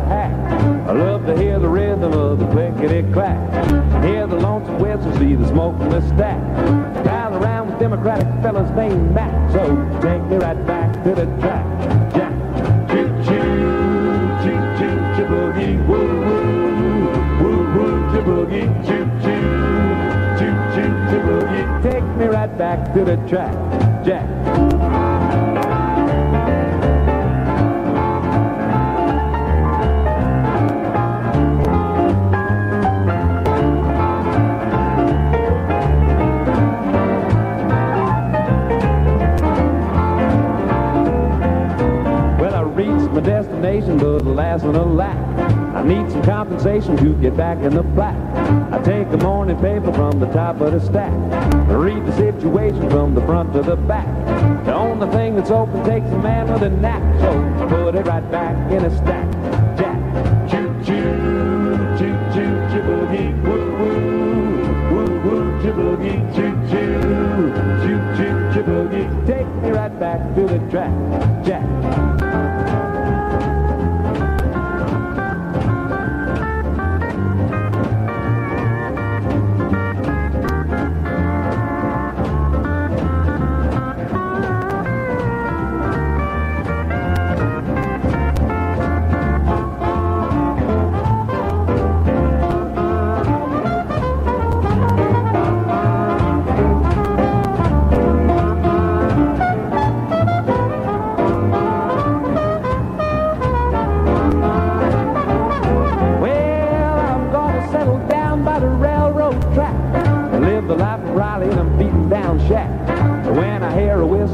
hack. I love to hear the rhythm of the clickety-clack. Hear the lonesome whistle, see the smoke from the stack. Pal around with Democratic fellas named Mac. So take me right back to the track. Jack. Choo-choo, choo-choo, choo-boogie, woo-woo, woo-woo, choo-boogie, choo-choo, choo-choo, choo-boogie. Take me right back to the track. Jack. My destination, but the last one a lack. I need some compensation to get back in the black. I take the morning paper from the top of the stack. I read the situation from the front to the back. The only thing that's open takes a man with a knack. So put it right back in a stack. Jack. Choo-choo, choo-choo, choo-boogie, woo-woo, woo-woo, choo-boogie, choo-choo, choo-choo, choo-boogie. Take me right back to the track. Jack.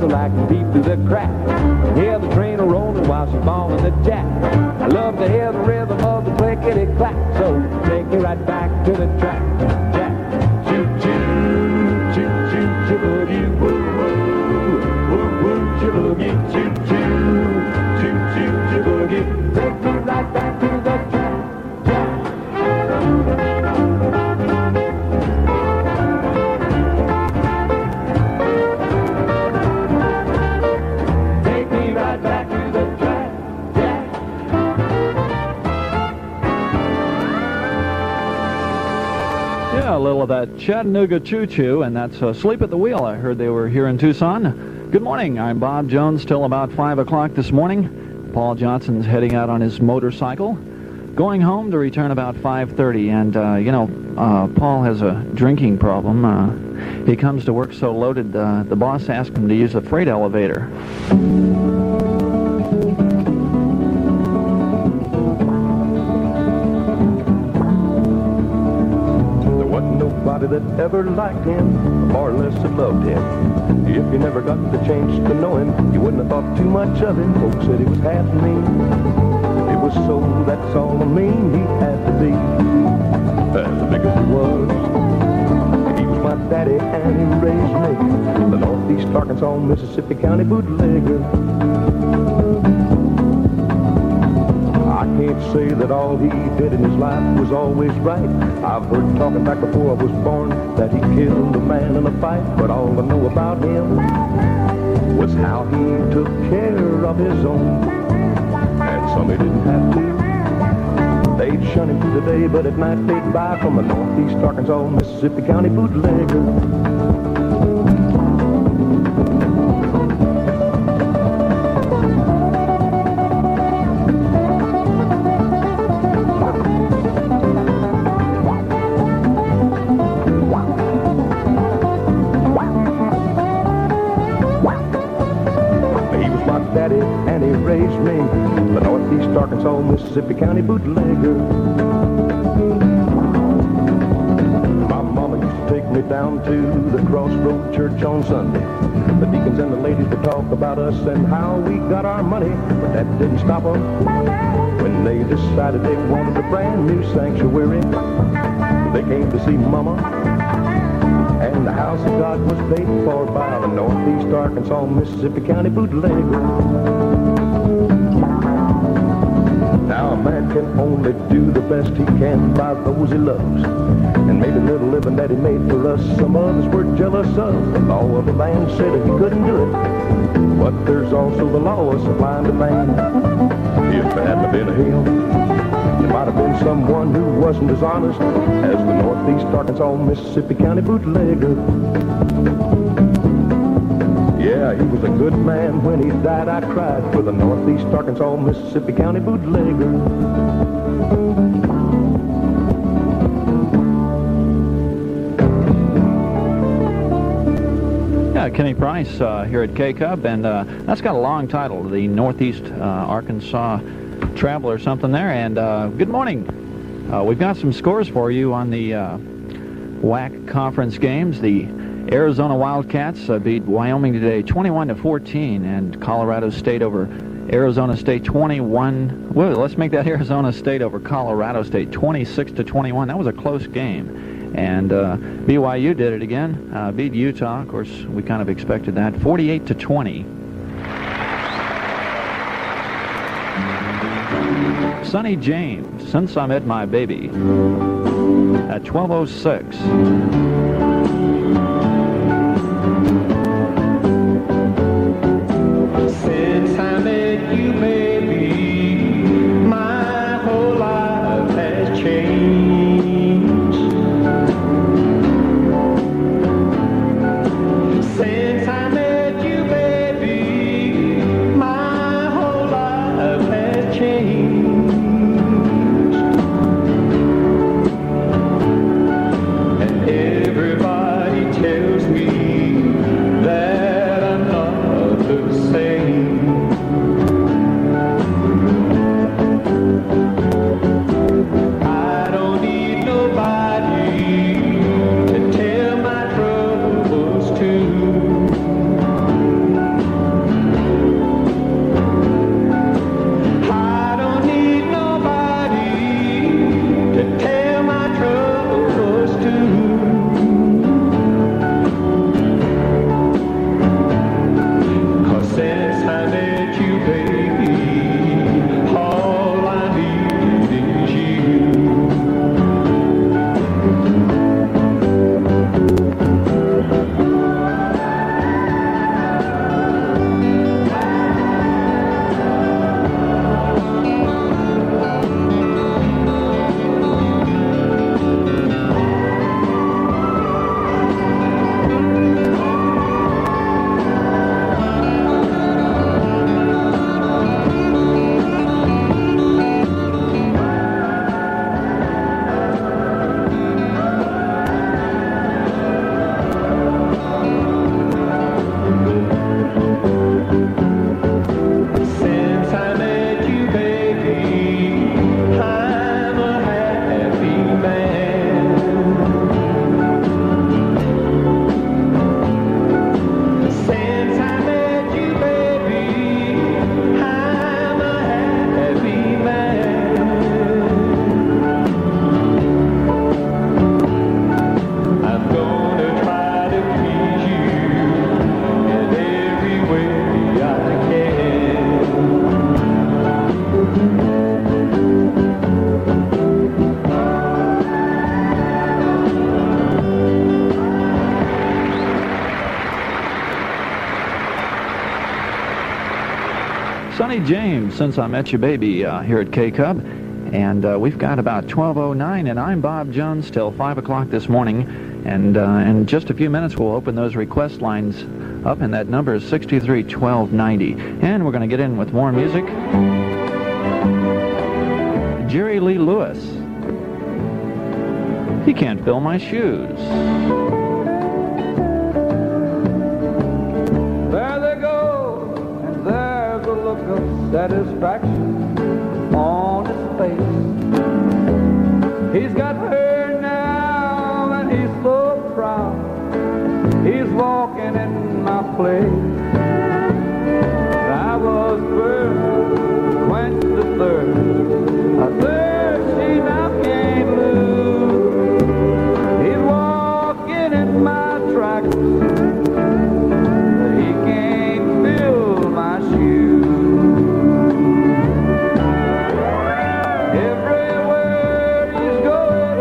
I can peep through the crack and hear the train a-rolling while she's ballin' the jack. I love to hear the rhythm of the clickety-clack. So take me right back to the track. Jack. Choo-choo, choo-choo, choo-boogie, woo-woo, woo-woo, choo-boogie, choo-choo, choo-choo, choo-boogie. Take me right back to the track. A little of that Chattanooga choo-choo, and that's Sleep at the Wheel. I heard they were here in Tucson. Good morning. I'm Bob Jones till about 5 o'clock this morning. Paul Johnson's heading out on his motorcycle, going home to return about 5:30. And, Paul has a drinking problem. He comes to work so loaded, the boss asked him to use a freight elevator. That ever liked him, more or less that loved him. If you never got the chance to know him, you wouldn't have thought too much of him. Folks said he was half mean. It was so, that's all I mean, he had to be. As big as he was my daddy and he raised me. The Northeast Arkansas, Mississippi County bootlegger. I can't say that all he did in his life was always right. I've heard talking back before I was born that he killed a man in a fight. But all I know about him was how he took care of his own. And some he didn't have to. They'd shun him through the day, but at night they'd buy from a Northeast Arkansas, Mississippi County bootlegger. And he raised me, the Northeast Arkansas, Mississippi County bootlegger. My mama used to take me down to the Crossroad Church on Sunday. The deacons and the ladies would talk about us and how we got our money, but that didn't stop them when they decided they wanted a brand new sanctuary. They came to see Mama, and the house of God was paid for by the Northeast Arkansas, Mississippi County bootlegger. Now a man can only do the best he can by those he loves, and maybe a little living that he made for us, some others were jealous of. The law of the land said he couldn't do it, but there's also the law of supply and demand. If it hadn't been a him, one who wasn't as honest as the Northeast Arkansas, Mississippi County bootlegger. Yeah, he was a good man. When he died, I cried for the Northeast Arkansas, Mississippi County bootlegger. Kenny Price here at KCUB, and that's got a long title, the Northeast Arkansas Traveler or something there. And good morning. We've got some scores for you on the WAC conference games. The Arizona Wildcats beat Wyoming today 21-14, and Colorado State over Arizona State 21. Well, let's make that Arizona State over Colorado State 26-21. That was a close game. And BYU did it again, beat Utah. Of course, we kind of expected that, 48-20. Sonny James, Since I Met My Baby, at 12:06. Since I met you, baby, my whole life has changed. Since I met you, baby, my whole life has changed. And everybody tells me that I'm not the same. I don't need nobody to tell my troubles to. I don't need nobody to tell my troubles to. 'Cause since I met you, baby, all I need is you. Since I met you, baby, I'm a happy man. Since I met you, baby, I'm a happy man. I'm gonna try to please you in every way I can. Sonny James, Since I Met You Baby, here at KCUB. And we've got about 12:09, and I'm Bob Jones till 5 o'clock this morning. And in just a few minutes, we'll open those request lines up, and that number is 63-1290. And we're going to get in with more music. Jerry Lee Lewis. He can't fill my shoes. There they go, and there's a look of satisfaction on his face. He's got her now, and he's so proud. He's walking in my place. I was first, quenched the thirst. A thirst she now can't lose. He's walking in my tracks. He can't fill my shoes. Everywhere he's going,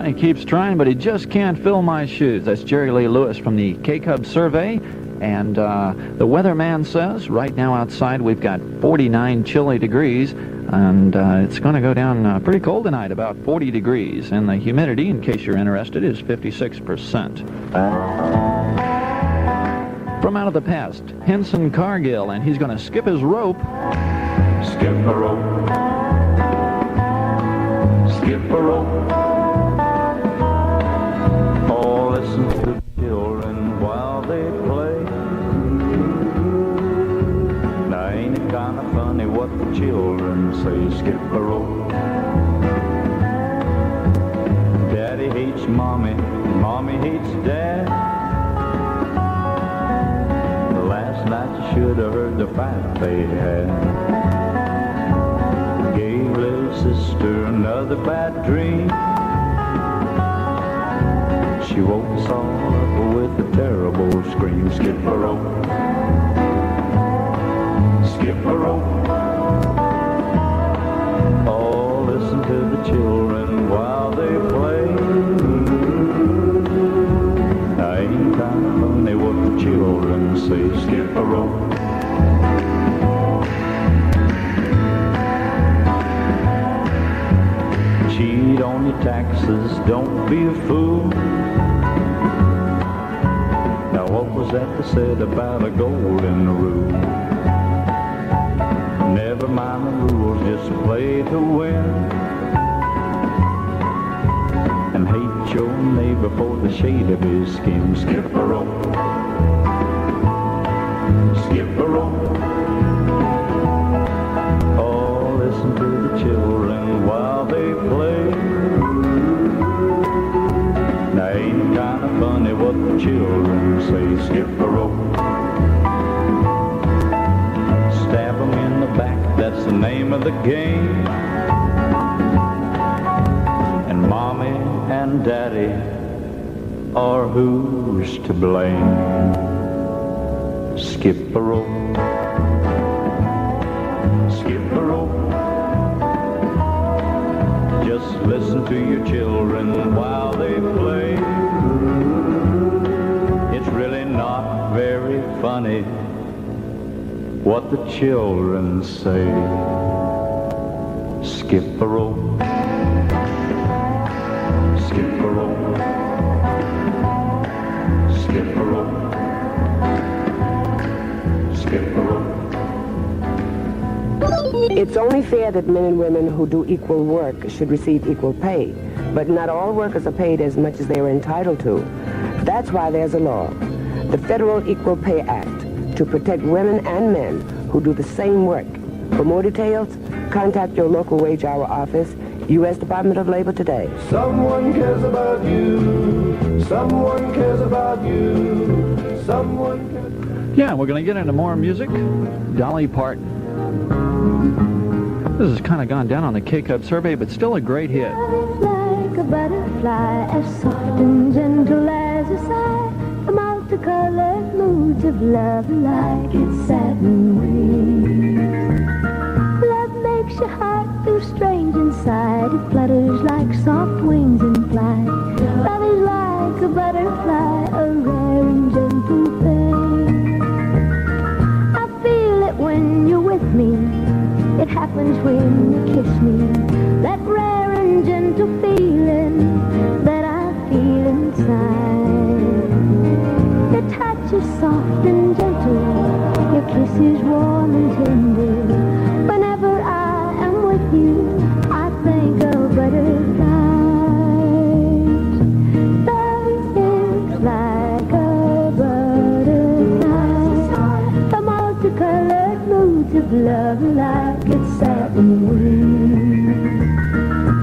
He keeps trying, but he just can't fill my shoes. That's Jerry Lee Lewis from the KCUB survey. And the weatherman says right now outside we've got 49 chilly degrees, and it's going to go down pretty cold tonight, about 40 degrees. And the humidity, in case you're interested, is 56%. From out of the past, Henson Cargill, and he's going to skip his rope. Skip a rope. Skip a rope. Oh, listen to the children while they play. Now ain't it kind of funny what the children say? Skip a rope. Daddy hates mommy, mommy hates dad. Last night you should have heard the fight they had. Gave little sister another bad dream. She woke us all up with a terrible scream. Skip a rope. Skip a rope. Oh, listen to the children while they play. Now ain't kind of funny what the children say. Skip a rope. Cheat on your taxes, don't be a fool. Now what was that they said about a golden rule? Never mind the rules, just play to win. And hate your neighbor for the shade of his skin. Skip a rope. Skip a rope. Oh, listen to the children while they play. Now ain't kind of funny what the children say. Skip a rope. Stab 'em in the back, that's the name of the game. And mommy and daddy are who's to blame. Skip a rope. Skip a rope. Just listen to your children while they play. It's really not very funny what the children say. Skip a rope. Skip a rope. Skip a rope. Skip a rope. It's only fair that men and women who do equal work should receive equal pay, but not all workers are paid as much as they are entitled to. That's why there's a law, the Federal Equal Pay Act, to protect women and men who do the same work. For more details, contact your local wage hour office, U.S. Department of Labor today. Someone cares about you. Someone cares about you. Someone cares. Yeah, we're going to get into more music. Dolly Parton. This has kind of gone down on the KCUB survey, but still a great hit. Like a butterfly, as soft and gentle as a sigh, the multicolored moods of love like its satin wings. Love makes your heart feel strange inside, it flutters like soft wings in flight. Love is like a butterfly, a rare and gentle thing. I feel it when you're with me, it happens when you kiss me, that rare and gentle feeling that I feel inside. Your touch is soft and gentle, your kiss is warm and tender. Whenever I am with you, I think of butterflies. Love is like a butterfly, the multicolored moods of love like its satin wings.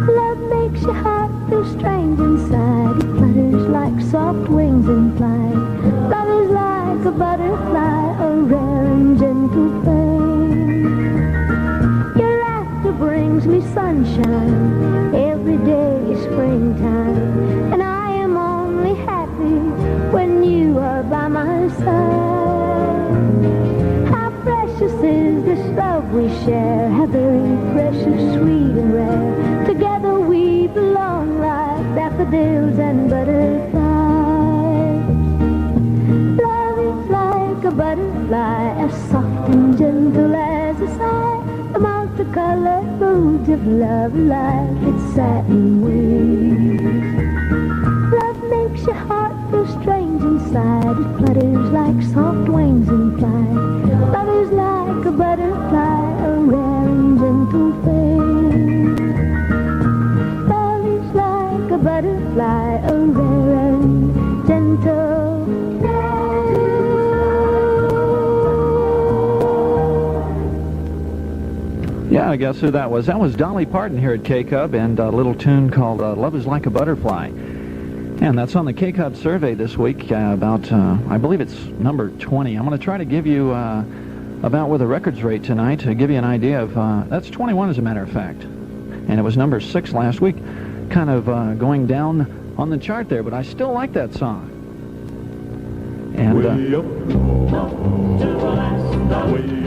Love makes your heart feel strange inside, it flutters like soft wings in flight. Love is like a butterfly, a rare and gentle thing. Your laughter brings me sunshine, every day is springtime, and I am only happy when you are by my side. How precious is this love we share, how very precious, sweet and rare. Together we belong like daffodils and butterflies. Love is like a butterfly, as soft and gentle as a sigh. The multicolored moods of love like its satin wings. Love makes your heart feel strange inside. It flutters like soft wings in flight. Love is like a butterfly, a rare and gentle thing. Love is like a butterfly, a rare and gentle thing. Yeah, I guess who that was. That was Dolly Parton here at KCUB, and a little tune called Love is Like a Butterfly. And that's on the KCUB survey this week about, I believe it's number 20. I'm going to try to give you about where the records rate tonight to give you an idea of, that's 21 as a matter of fact. And it was number 6 last week, kind of going down on the chart there, but I still like that song. And,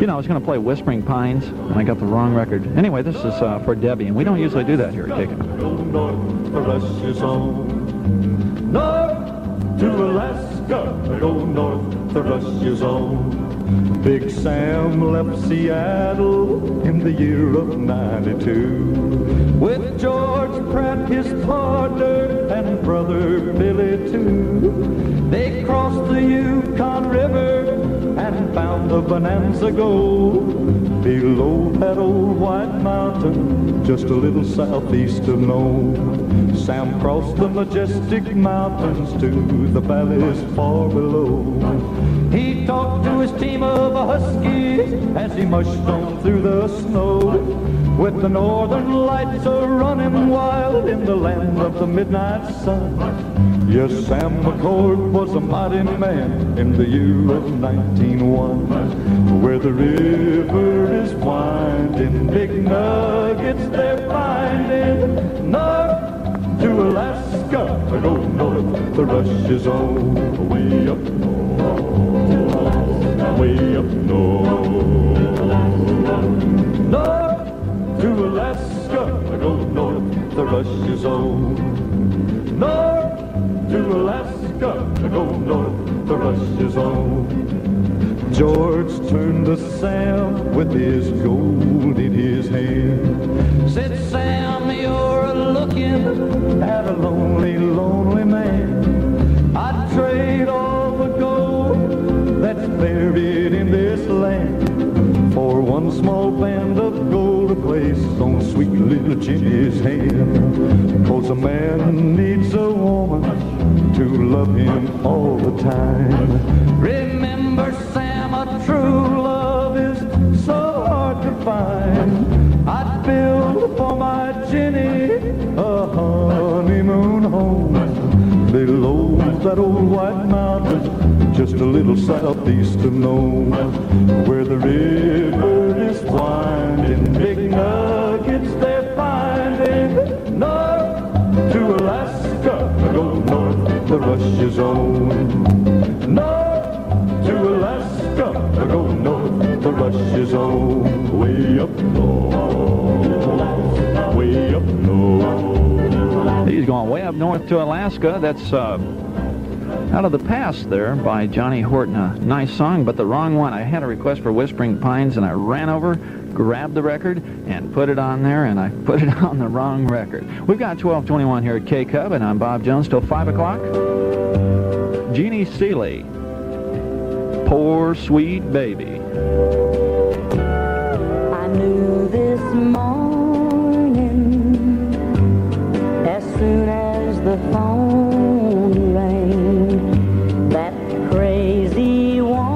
you know, I was going to play Whispering Pines, and I got the wrong record. Anyway, this is for Debbie, and we don't usually do that here at KCUB. North to Alaska, go north, the rush is on. Big Sam left Seattle in the year of '92 with George Pratt, his partner, and brother Billy too. They crossed the Yukon River and found the Bonanza Gold below that old white mountain, just a little southeast of Nome. Sam crossed the majestic mountains to the valleys far below. He talked to his team of huskies as he mushed on through the snow, with the northern lights a-running wild in the land of the midnight sun. Yes, Sam McCord was a mighty man in the year of 1901, where the river is winding, big nuggets they're finding. North to Alaska, go north, the rush is on. Way up north, way up north. North to Alaska, go north, the rush is on. North to Alaska, go north, the rush is on. George turned to Sam with his gold in his hand. Said, Sam, you're looking at a lonely, lonely man. I'd trade all the gold that's buried in this land for one small band of gold to place on sweet little Jenny's hand. 'Cause a man needs a woman to love him all the time. Remember, Sam, a true love is so hard to find. I'd build for my Jenny a honeymoon home below that old white mountain, just a little southeast of Nome, where the river is winding, big nuggets they're finding. North to Alaska, go north, the rush is on. North to Alaska, go north, the rush is on. Way up north, way up north. He's going way up north to Alaska. That's Out of the Past there by Johnny Horton. A nice song, but the wrong one. I had a request for Whispering Pines, and I ran over, grabbed the record, and put it on there, and I put it on the wrong record. We've got 1221 here at KCUB, and I'm Bob Jones till 5 o'clock. Jeannie Seeley, Poor Sweet Baby. I knew this morning, as soon as the phone rang, that crazy woman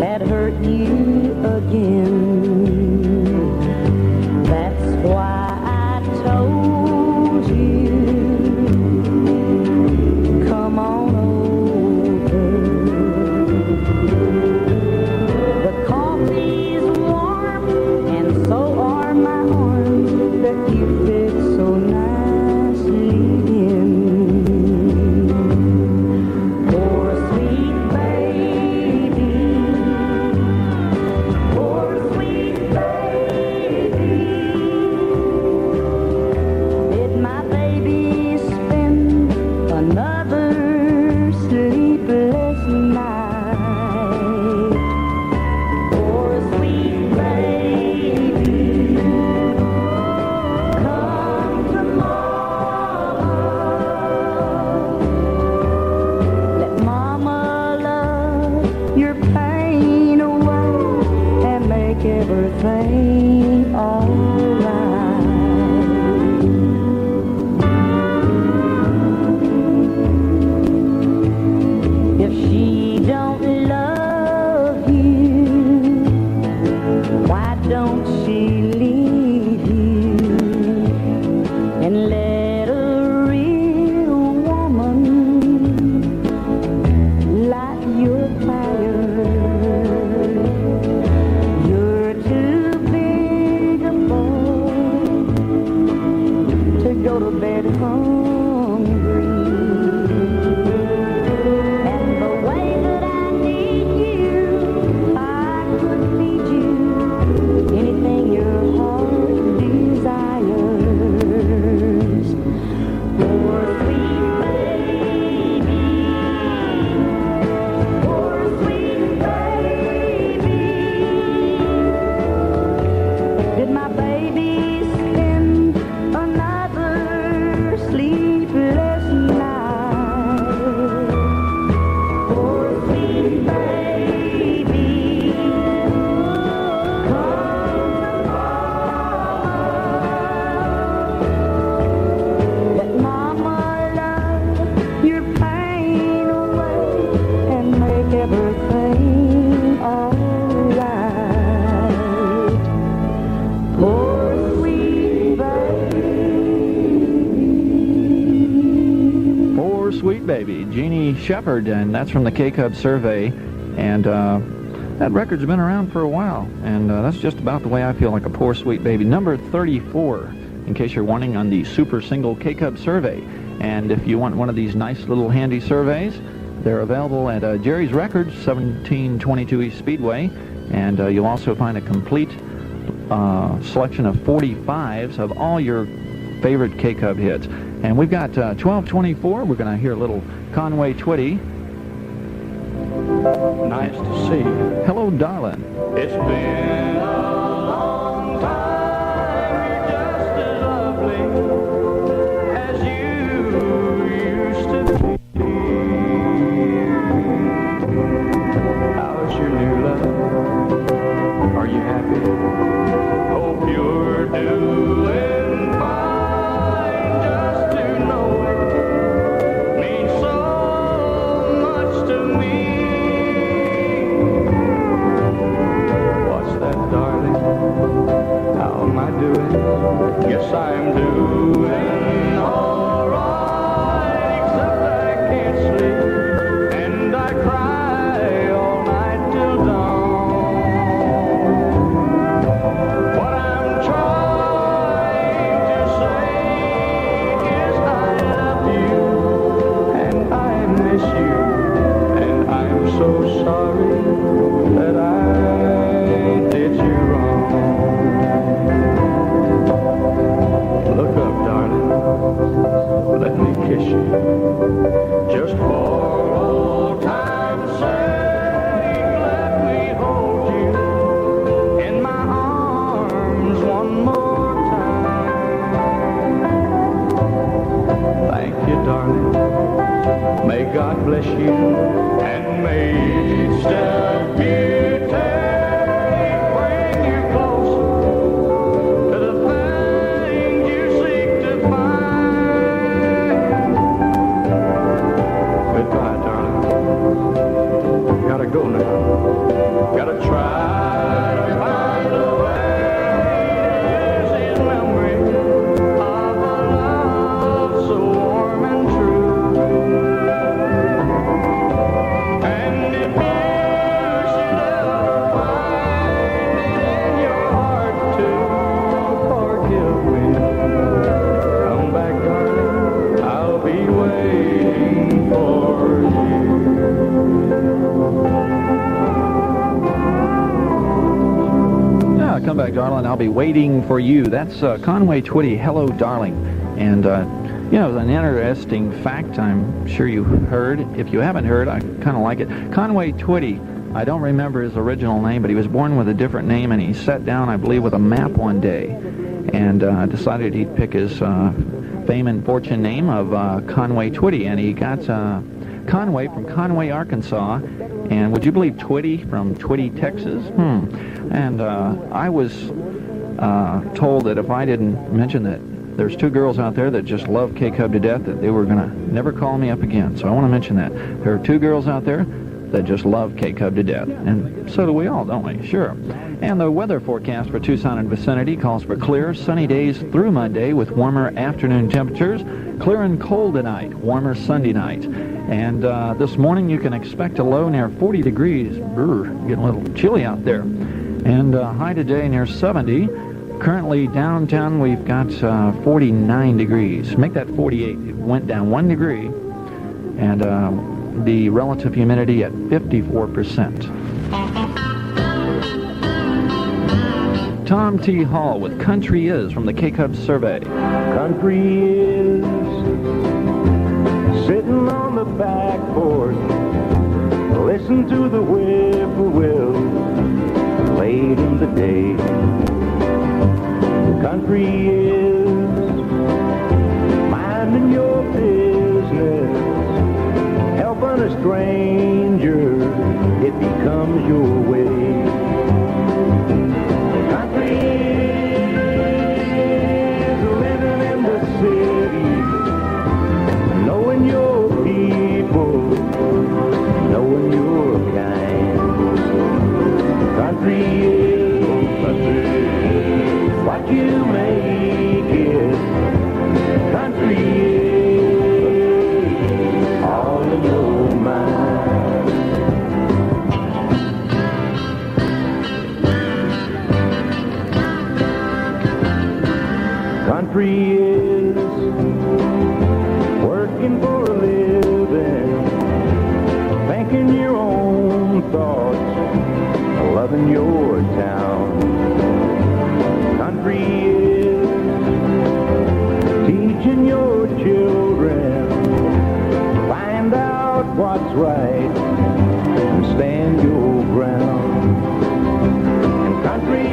had hurt you again. That's why I told you, come on over. The coffee's warm and so are my arms that you fit so nicely in. Poor sweet baby, poor everything alright. If she don't love you, why don't she leave you and let a real woman light your fire? You're too big a boy to go to bed hungry. And the way that I need you, I could feed you anything your heart desires. Poor sweet baby, poor sweet baby. Did my baby spend another sleepless night? Poor sweet baby, let mama love your pain away and make everything alright. Poor sweet baby. Poor Sweet Baby, Jeannie Shepherd, and that's from the KCUB survey. And that record's been around for a while, and that's just about the way I feel, like a poor sweet baby. Number 34, in case you're wondering, on the super single KCUB survey. And if you want one of these nice little handy surveys, they're available at Jerry's Records, 1722 East Speedway, and you'll also find a complete selection of 45s of all your favorite KCUB hits. And we've got 1224. We're going to hear a little Conway Twitty. Nice to see you. Hello, darling. It's been a long time. You're just as lovely as you used to be. How's your new love? Are you happy? Hope you're doing fine. Just to know it means so much to me. What's that, darling? How am I doing? Guess I'm doing alright, except I can't sleep and I cry all night till dawn. What I'm trying to say is I love you and I miss you, and I'm so sorry that I did you wrong. Look up, darling. Let me kiss you. Just for old time's sake, let me hold you in my arms one more time. Thank you, darling. May God bless you, and may each step you take bring you closer to the things you seek to find. Goodbye, darling. Gotta go now. Gotta try to find a way to lose his memory of a love so warm and true. And if you should ever find it in your heart to forgive me, come back, darling. I'll be waiting for you. Yeah, come back, darling. I'll be waiting for you. That's Conway Twitty, Hello, Darling. And, you know, an interesting fact I'm sure you heard. If you haven't heard, I kind of like it. Conway Twitty, I don't remember his original name, but he was born with a different name, and he sat down, I believe, with a map one day and decided he'd pick his fame and fortune name of Conway Twitty. And he got Conway from Conway, Arkansas, And would you believe Twitty from Twitty, Texas? And I was told that if I didn't mention that there's two girls out there that just love KCUB to death, that they were going to never call me up again. So I want to mention that. There are two girls out there that just love KCUB to death. And so do we all, don't we? Sure. And the weather forecast for Tucson and vicinity calls for clear, sunny days through Monday with warmer afternoon temperatures, clear and cold tonight, warmer Sunday night. And this morning you can expect a low near 40 degrees. Getting a little chilly out there. And high today near 70. Currently downtown we've got 49 degrees. Make that 48. It went down 1 degree. And the relative humidity at 54%. Tom T. Hall with Country Is from the KCUB survey. Country is sitting on the back porch, listen to the whippoorwill late in the day. Country is minding your business, helping a stranger, it becomes your way. Country is living in the city, knowing your people, knowing your kind. Country is what you make it. Country is all in your mind. Country is working for a living, thinking your own thoughts, loving your town. Country is teaching your children, find out what's right and stand your ground. And country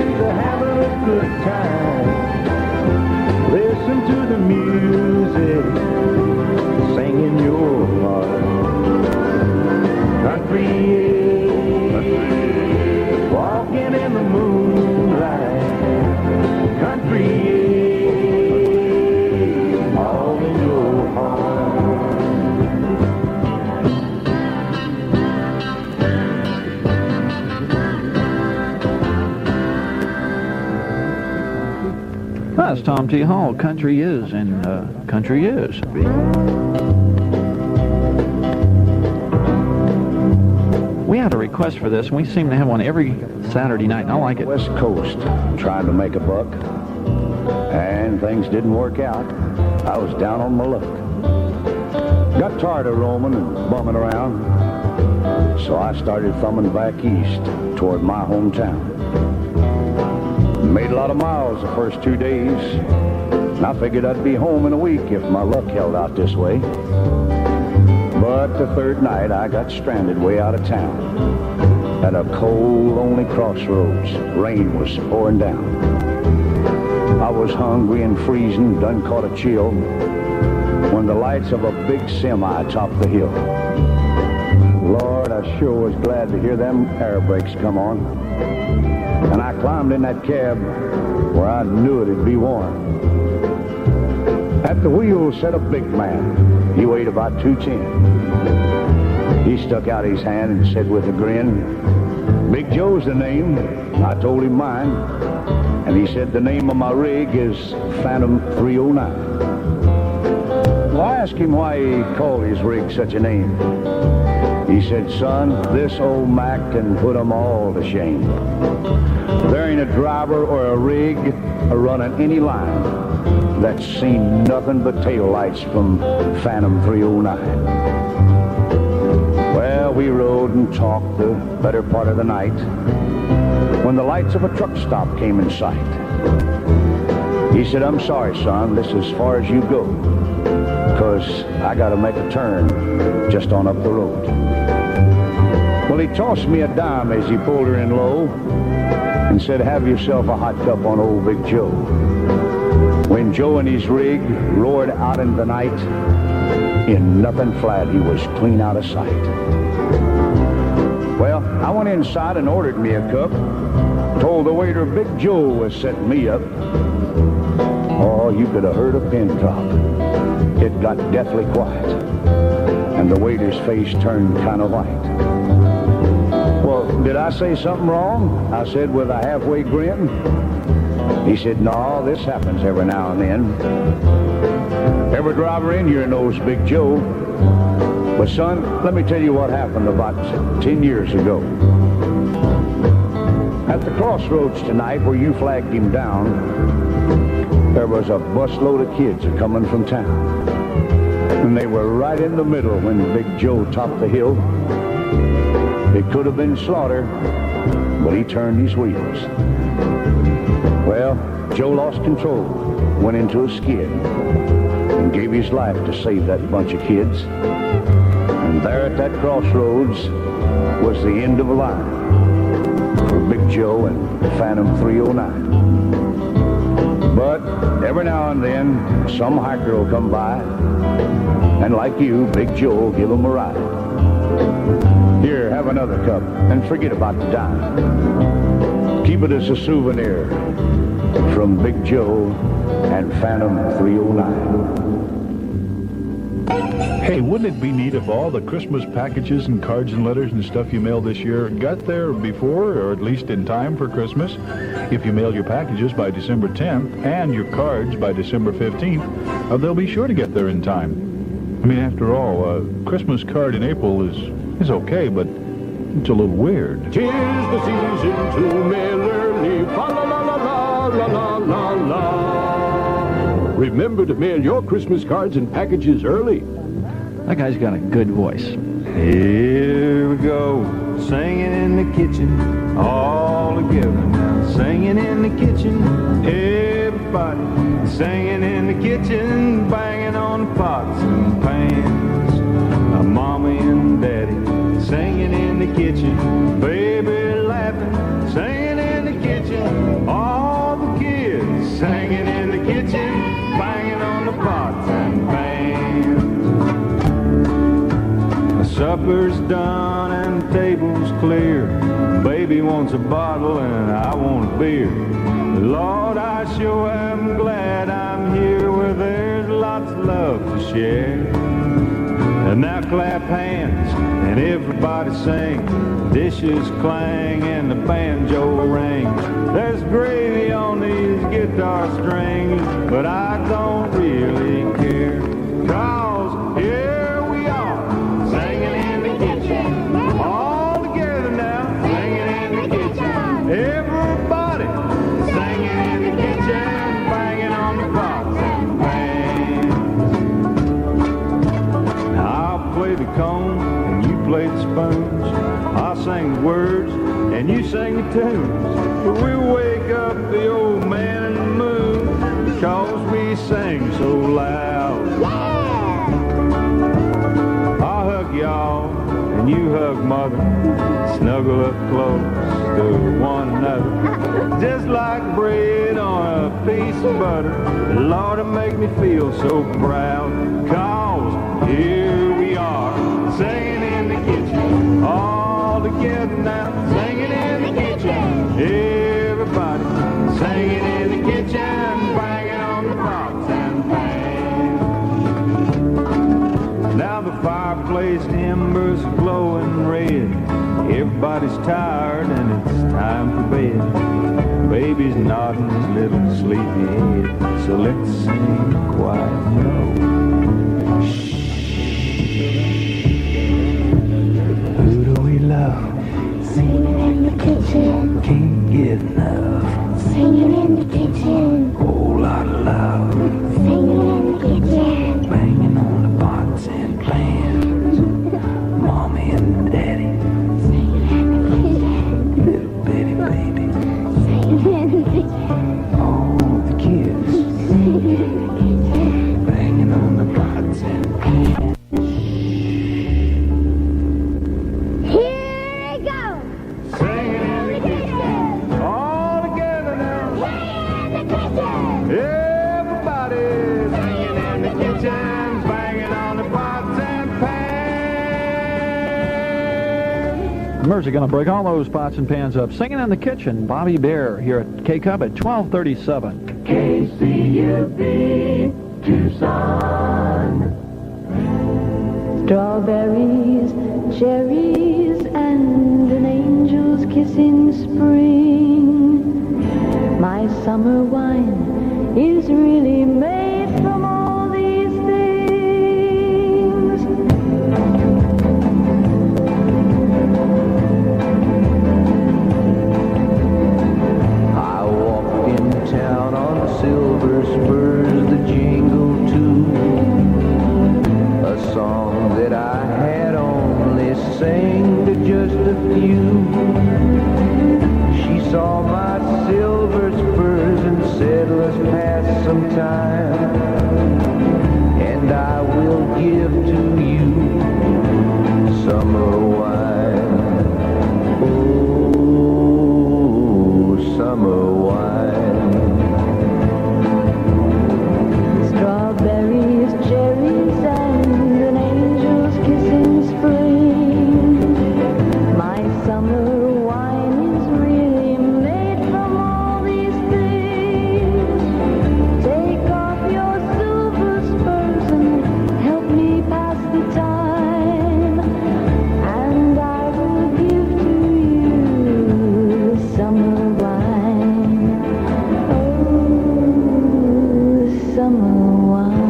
is having a good time, listen to the music, sing in your heart. Country is walking in the moonlight. Country is all in your heart. That's Tom T. Hall. Country Is, and Country Is. We had a request for this, and we seem to have one every Saturday night, and I like it. West Coast, trying to make a buck, and things didn't work out. I was down on my luck. Got tired of roaming and bumming around, so I started thumbing back east toward my hometown. Made a lot of miles the first 2 days, and I figured I'd be home in a week if my luck held out this way. But the third night I got stranded way out of town at a cold, lonely crossroads. Rain was pouring down. I was hungry and freezing, done caught a chill, when the lights of a big semi topped the hill. Lord, I sure was glad to hear them air brakes come on. And I climbed in that cab where I knew it'd be warm. At the wheel sat a big man. He weighed about 210. He stuck out his hand and said with a grin, "Big Joe's the name." I told him mine. And he said the name of my rig is Phantom 309. Well, I asked him why he called his rig such a name. He said, "Son, this old Mac can put 'em all to shame. There ain't a driver or a rig running any line that's seen nothing but tail lights from Phantom 309. Well, we rode and talked the better part of the night when the lights of a truck stop came in sight. He said, "I'm sorry, son, this is as far as you go, 'cause I gotta make a turn just on up the road." Well, he tossed me a dime as he pulled her in low and said, "Have yourself a hot cup on old Big Joe." When Joe and his rig roared out in the night, In nothing flat, he was clean out of sight. Well, I went inside and ordered me a cup. Told the waiter Big Joe was setting me up. Oh, you could have heard a pin drop. It got deathly quiet, and the waiter's face turned kind of white. Well, did I say something wrong? I said with a halfway grin. He said, no, this happens every now and then. Every driver in here knows Big Joe. But son, let me tell you what happened about 10 years ago. At the crossroads tonight where you flagged him down, there was a busload of kids a-coming from town. And they were right in the middle when Big Joe topped the hill. It could have been slaughter, but he turned his wheels. Well, Joe lost control, went into a skid, and gave his life to save that bunch of kids. And there at that crossroads was the end of a line for Big Joe and Phantom 309. But every now and then, some hiker will come by, and like you, Big Joe will give him a ride. Here, have another cup, and forget about the dime. Keep it as a souvenir from Big Joe and Phantom 309. Hey, wouldn't it be neat if all the Christmas packages and cards and letters and stuff you mailed this year got there before, or at least in time for Christmas? If you mail your packages by December 10th and your cards by December 15th, they'll be sure to get there in time. I mean, after all, a Christmas card in April is okay, but it's a little weird. 'Tis the season to mail early, fa la la la la la la la. Remember to mail your Christmas cards and packages early. That guy's got a good voice. Here we go, singing in the kitchen, all together now. Singing in the kitchen, everybody. Singing in the kitchen, banging on the pots and pans. Mommy and daddy, singing in the kitchen, baby laughing. Singing in the kitchen, all the kids. Singing in the kitchen, banging on the pots and pans. Supper's done and the table's clear. Baby wants a bottle and I want a beer. Lord, I sure am glad I'm here where there's lots of love to share. And now clap hands and everybody sing. Dishes clang and the banjo rings. There's gravy on these guitar strings, but I don't really care. 'Cause here we are, singing in the kitchen. All together now, singing in the kitchen. Everybody singing in the kitchen, banging on the pots and pans. Now I'll play the cone and you play the spoons. I'll sing the words and you sing the tunes. We'll wake up the old man in the moon because we sing so loud. I'll hug y'all and you hug mother. Snuggle up close to one another. Just like bread on a piece of butter. Lord, it make me feel so proud. 'Cause here we are, singing in the kitchen. All together now, singing in the kitchen. Everybody singing in the kitchen, banging on the pots and pans. Now the fireplace embers are glowing red. Everybody's tired and it's time for bed. Baby's nodding his little sleepy head. So let's sing quiet low. Who do we love? Singing in the kitchen, Can't get enough. singing in the kitchen, Whole lot of love. singing in the kitchen. Banging on the pots and pans. Mommy and daddy. Little bitty baby. All the kids. Banging on the pots and pans. Here it goes. Singing in the kitchen. All Mercy gonna break all those pots and pans up. Singing in the Kitchen, Bobby Bear, here at KCUB at 1237. KCUB Tucson. Strawberries, cherries, and an angel's kiss in spring. My summer wine is really made from all these things. I walked in town on silver spurs that jingle too, a song that I had only sang to just a few. She saw my silver spurs and said, let's pass some time, and I will give to you summer wine. Oh, summer wine. Strawberries, cherries, and an angel's kiss in spring. My summer wine is really made from all these things. Take off your silver spurs and help me pass the time, and I will give to you summer wine. Oh, summer wine.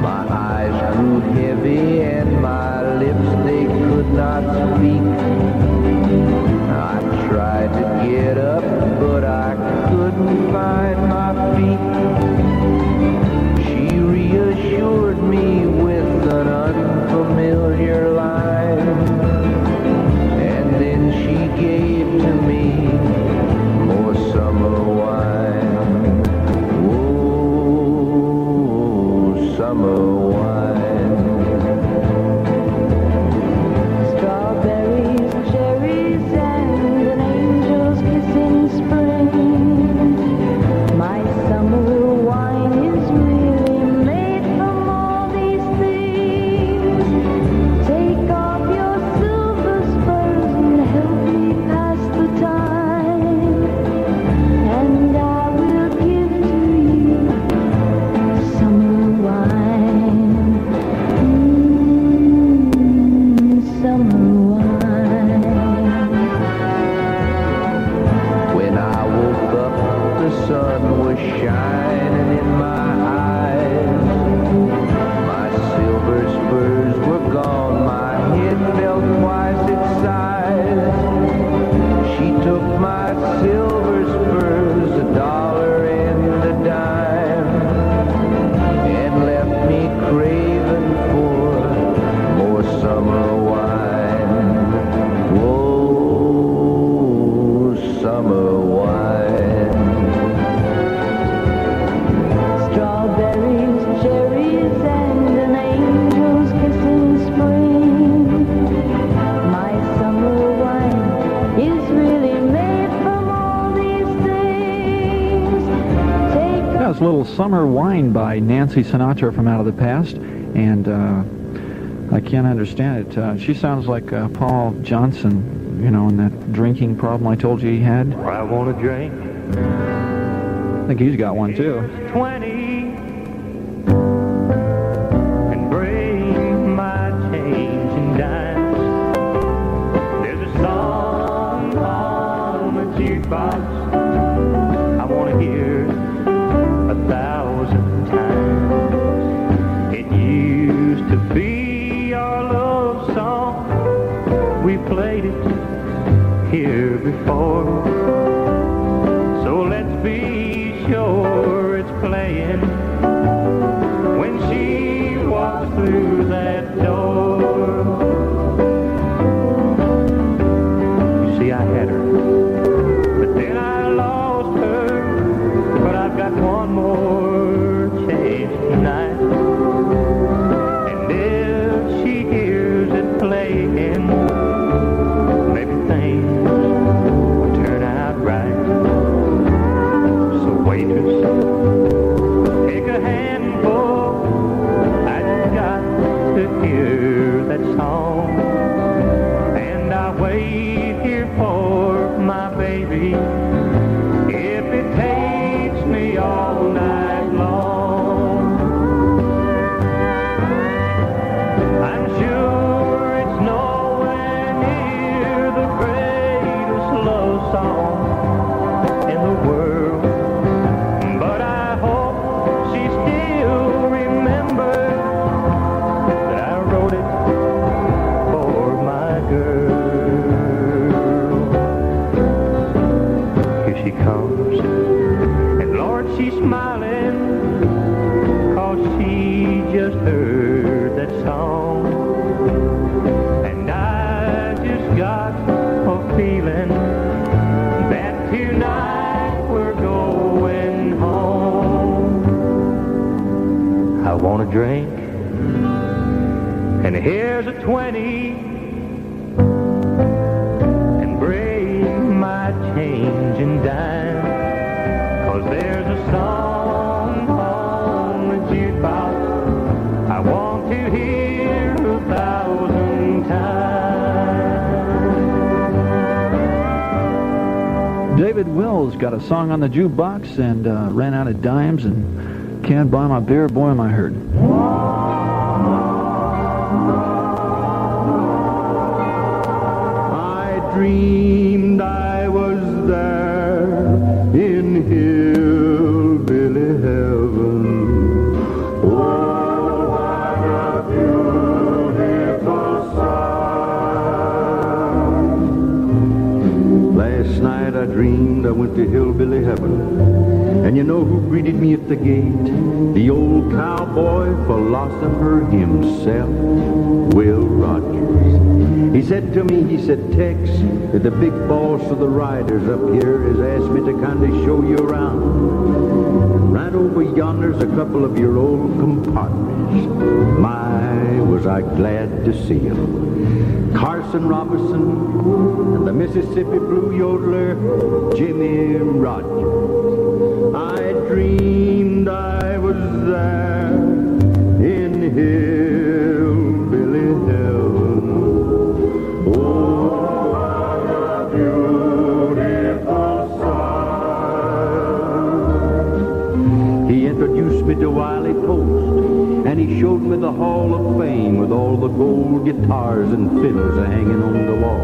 My eyes grew heavy and my lips, they could not speak. I tried to get up, but I couldn't find my feet. She reassured me with an unfamiliar line, and then she gave to me more summer wine. Oh, summer wine. Strawberries, cherries, and an angel's kiss in spring. My summer wine is really made from all these things. Take off your silver spurs and help me pass the time, and I will give to you summer wine. Summer wine. When I woke up, the sun was shining in my eyes. My silver spurs were gone, my head felt twice its size. She took my silver spurs, $1 and a dime, and left me craving for more summer wine. Whoa, summer wine. Strawberries, cherries, and an angel's kiss in spring. My summer wine is really made from all these things. Take That's a little Summer Wine by Nancy Sinatra from out of the past, and I can't understand it. She sounds like Paul Johnson, you know, and that drinking problem I told you he had. I want to drink I think he's got one too. 20 and bring my change and dimes. There's a song on the jukebox I want to hear 1,000 times. It used to be our love song. We played it here before. So let's be sure it's playing when she walks through that door. You see, I had her, but then I lost her. But I've got one more chance tonight, and if she hears it playing, maybe things will turn out right. wait here for my baby if it takes me all night long. I'm sure it's nowhere near the greatest love song in the world, but I hope she still remembers that I wrote it for my girl. Here she comes, and Lord, she's smiling, 'cause she just heard that song. And I just got a feeling that tonight we're going home. I want a drink, and here's a 20, and bring my change and dime, 'cause there's a song on the jukebox I want to hear 1,000 times. David Wills got a song on the jukebox and ran out of dimes and can't buy my beer. Boy, am I hurt. I dreamed I was there in hillbilly heaven. Oh, what a beautiful sight. Last night I dreamed I went to hillbilly heaven. And you know who greeted me at the gate? The old cowboy philosopher himself, Will Rogers. He said to me, he said, Tex, that the big boss of the riders up here has asked me to kind of show you around. Right over yonder's a couple of your old compadres. My, was I glad to see them. Carson Robinson and the Mississippi Blue yodeler, Jimmy Rogers. I dreamed I was there in hillbilly heaven. Oh, what a beautiful sight. He introduced me to Wiley Post, and he showed me the Hall of Fame with all the gold guitars and fiddles hanging on the wall.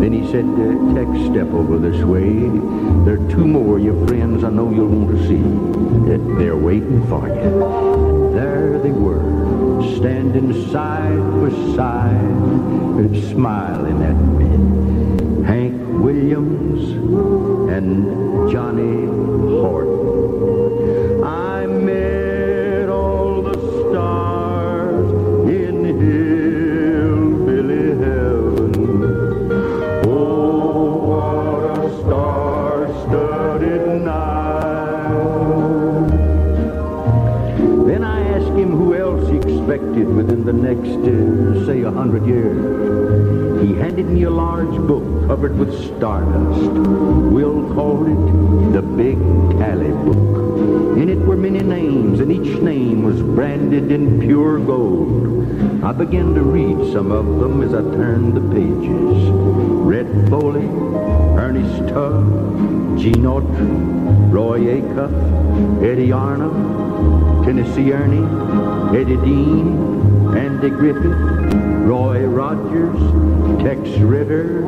Then he said, Tex, step over this way. There are two more of your friends I know you'll want to see. They're waiting for you. There they were, standing side by side, smiling at me. Hank Williams and Johnny Horton. I met all the stars in hillbilly heaven. Oh, what a star-studded night. Then I asked him who else he expected within the next, say, 100 years. He handed me a large book covered with stardust. Will called it the Big Tally Book. In it were many names, and each name was branded in pure gold. I began to read some of them as I turned the pages. Red Foley, Ernest Tubb, Gene Autry, Roy Acuff, Eddie Arnhem, Tennessee Ernie, Eddie Dean, Andy Griffith, Roy Rogers, Tex Ritter.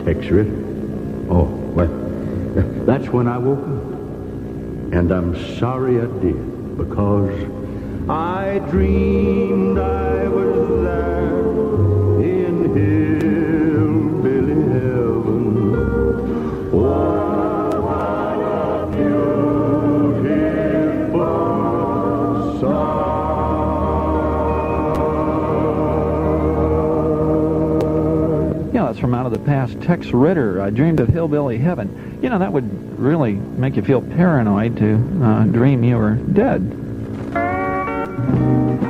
Tex Ritter? Oh, well, that's when I woke up. And I'm sorry I did, because I dreamed I was there in hillbilly heaven. Oh, what a beautiful sight. Yeah, that's from Out of the Past. Tex Ritter, I dreamed of hillbilly heaven. You know, that would really make you feel paranoid to dream you were dead.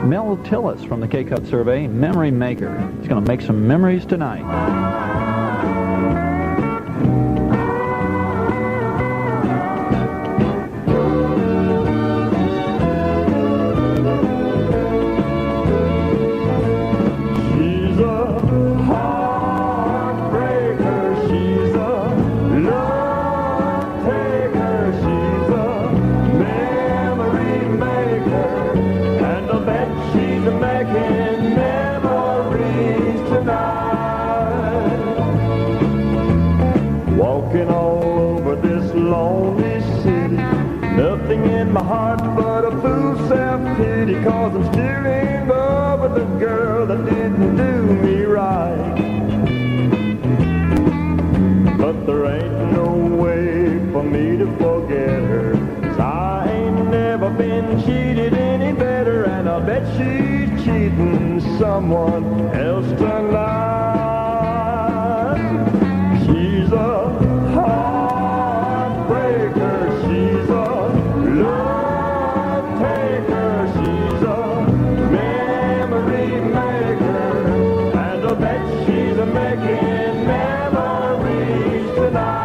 Mel Tillis from the KCUB survey, Memory Maker. He's going to make some memories tonight. She's a making memories tonight. Walking all over this lonely city, nothing in my heart but a fool self-pity, 'cause I'm still in love with a girl that didn't do me right. But there ain't no way for me to forget her, 'cause I ain't never been cheated any better, and I bet she's cheating someone else tonight. She's a heartbreaker, she's a love taker, she's a memory maker, and I bet she's making memories tonight.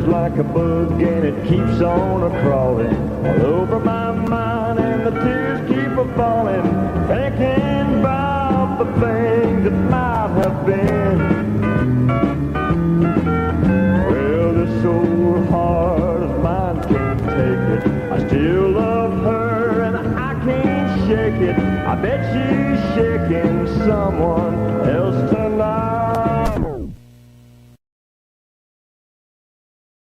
Like a bug and it keeps on a-crawling all over my mind, and the tears keep a-falling, thinking about the things that might have been. Well, this old heart of mine can't take it. I still love her and I can't shake it. I bet she's shaking someone